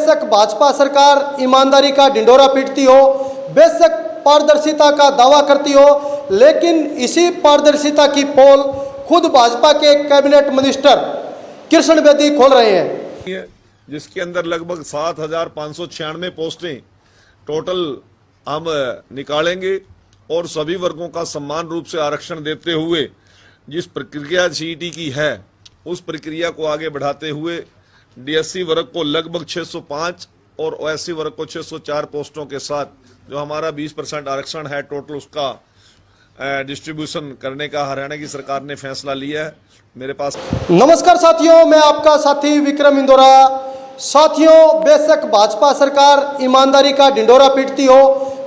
बेशक भाजपा सरकार ईमानदारी का ढिंढोरा पीटती हो, बेशक पारदर्शिता का दावा करती हो, लेकिन इसी पारदर्शिता की पोल खुद भाजपा के कैबिनेट मिनिस्टर कृष्ण बेदी खोल रहे हैं, जिसके अंदर लगभग 7,596 पोस्टें टोटल हम निकालेंगे और सभी वर्गों का समान रूप से आरक्षण देते हुए जिस प्रक्रिया सीईटी की है उस प्रक्रिया को आगे बढ़ाते हुए डीएससी वर्ग को लगभग 605 और ओएससी वर्ग को 604 पोस्टों के साथ जो हमारा 20% आरक्षण है टोटल उसका डिस्ट्रीब्यूशन करने का हरियाणा की सरकार ने फैसला लिया है। मेरे पास नमस्कार साथियों, मैं आपका साथी विक्रम इंदौरा। साथियों, बेशक भाजपा सरकार ईमानदारी का ढिंढोरा पीटती हो,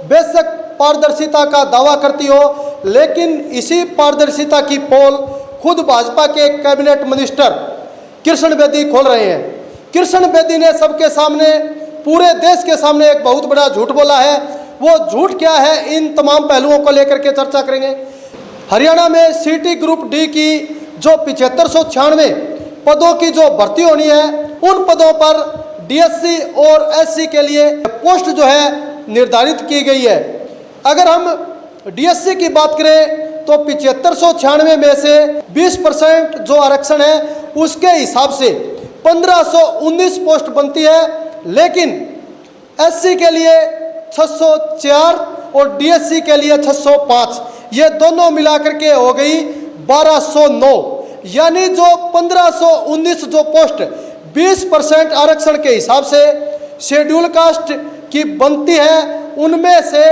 बेशक पारदर्शिता का दावा करती हो, लेकिन इसी पारदर्शिता की पोल खुद भाजपा के कैबिनेट मिनिस्टर कृष्ण बेदी खोल रहे हैं। कृष्ण बेदी ने सबके सामने, पूरे देश के सामने एक बहुत बड़ा झूठ बोला है। वो झूठ क्या है, इन तमाम पहलुओं को लेकर के चर्चा करेंगे। हरियाणा में सीटी ग्रुप डी की जो 7596 पदों की जो भर्ती होनी है, उन पदों पर डीएससी और एससी के लिए पोस्ट जो है निर्धारित की गई है। अगर हम डीएससी की बात करें तो 7596 में से 20% जो आरक्षण है उसके हिसाब से 1519 पोस्ट बनती है, लेकिन एससी के लिए 604 और डीएससी के लिए 605, ये दोनों मिलाकर के हो गई 1209। यानी जो 1519 जो पोस्ट 20% आरक्षण के हिसाब से शेड्यूल कास्ट की बनती है, उनमें से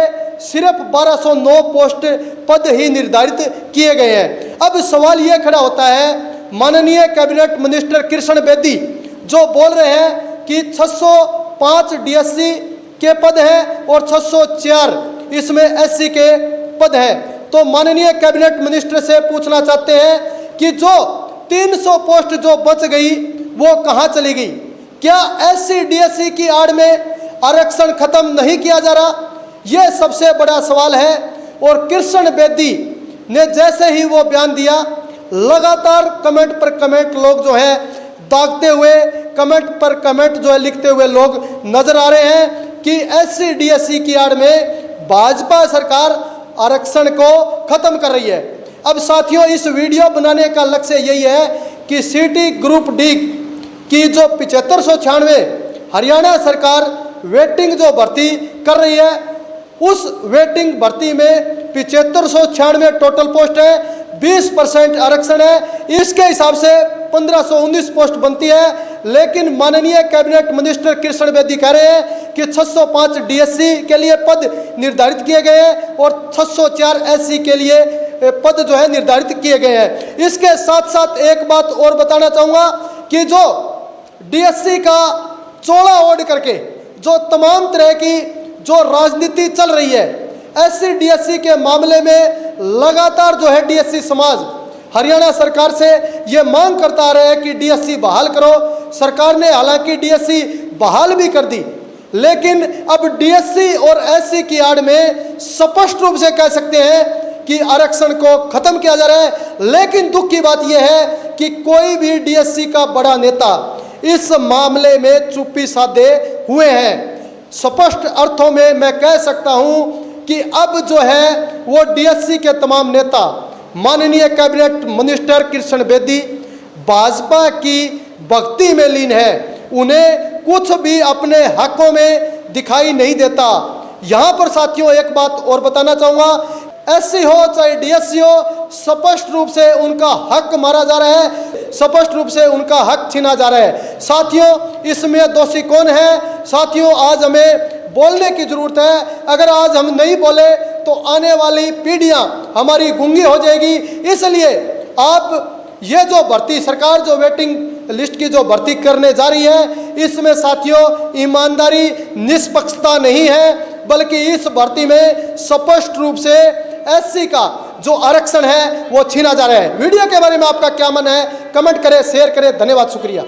सिर्फ 1209 पोस्ट पद ही निर्धारित किए गए हैं। अब सवाल ये खड़ा होता है, माननीय कैबिनेट मिनिस्टर कृष्ण बेदी जो बोल रहे हैं कि 605 डीएससी के पद हैं और 604 इसमें एससी के पद हैं, तो माननीय कैबिनेट मिनिस्टर से पूछना चाहते हैं कि जो 300 पोस्ट जो बच गई वो कहाँ चली गई? क्या एससी डीएससी की आड़ में आरक्षण खत्म नहीं किया जा रहा? यह सबसे बड़ा सवाल है। और कृष्ण बेदी ने जैसे ही वो बयान दिया, लगातार कमेंट पर कमेंट लोग जो है दागते हुए, कमेंट पर कमेंट जो है लिखते हुए लोग नजर आ रहे हैं कि एससी डीएससी की आड़ में भाजपा सरकार आरक्षण को खत्म कर रही है। अब साथियों, इस वीडियो बनाने का लक्ष्य यही है कि सीटी ग्रुप डी की जो 7596 हरियाणा सरकार वेटिंग जो भर्ती कर रही है, उस वेटिंग भर्ती में 7596 टोटल पोस्ट है, 20% आरक्षण है, इसके हिसाब से 1519 पोस्ट बनती है। लेकिन माननीय कैबिनेट मिनिस्टर कृष्ण बेदी कह रहे हैं कि 605 डीएससी के लिए पद निर्धारित किए गए हैं और 604 एससी के लिए पद जो है निर्धारित किए गए हैं। इसके साथ साथ एक बात और बताना चाहूँगा कि जो डीएससी का चौड़ा ओढ़ करके जो तमाम तरह की जो राजनीति चल रही है, एससी डीएससी के मामले में लगातार जो है डीएससी समाज हरियाणा सरकार से ये मांग करता आ रहा है कि डीएससी बहाल करो। सरकार ने हालांकि डीएससी बहाल भी कर दी, लेकिन अब डीएससी और एससी की आड़ में स्पष्ट रूप से कह सकते हैं कि आरक्षण को खत्म किया जा रहा है। लेकिन दुख की बात यह है कि कोई भी डीएससी का बड़ा नेता इस मामले में चुप्पी साधे हुए हैं। स्पष्ट अर्थों में मैं कह सकता हूं कि अब जो है वो डीएससी के तमाम नेता, माननीय कैबिनेट मिनिस्टर कृष्ण बेदी भाजपा की भक्ति में लीन है। उन्हें कुछ भी अपने हकों में दिखाई नहीं देता। यहाँ पर साथियों एक बात और बताना चाहूँगा, एससी हो चाहे डीएससी हो, स्पष्ट रूप से उनका हक मारा जा रहा है, स्पष्ट रूप से उनका हक छीना जा रहा है। साथियों, इसमें दोषी कौन है? साथियों, आज हमें बोलने की जरूरत है। अगर आज हम नहीं बोले तो आने वाली पीढ़ियां हमारी गूंगी हो जाएगी। इसलिए आप ये जो भर्ती सरकार जो वेटिंग लिस्ट की जो भर्ती करने जा रही है, इसमें साथियों ईमानदारी, निष्पक्षता नहीं है, बल्कि इस भर्ती में स्पष्ट रूप से एससी का जो आरक्षण है वो छीना जा रहा है। वीडियो के बारे में आपका क्या मन है? कमेंट करें, शेयर करें। धन्यवाद, शुक्रिया।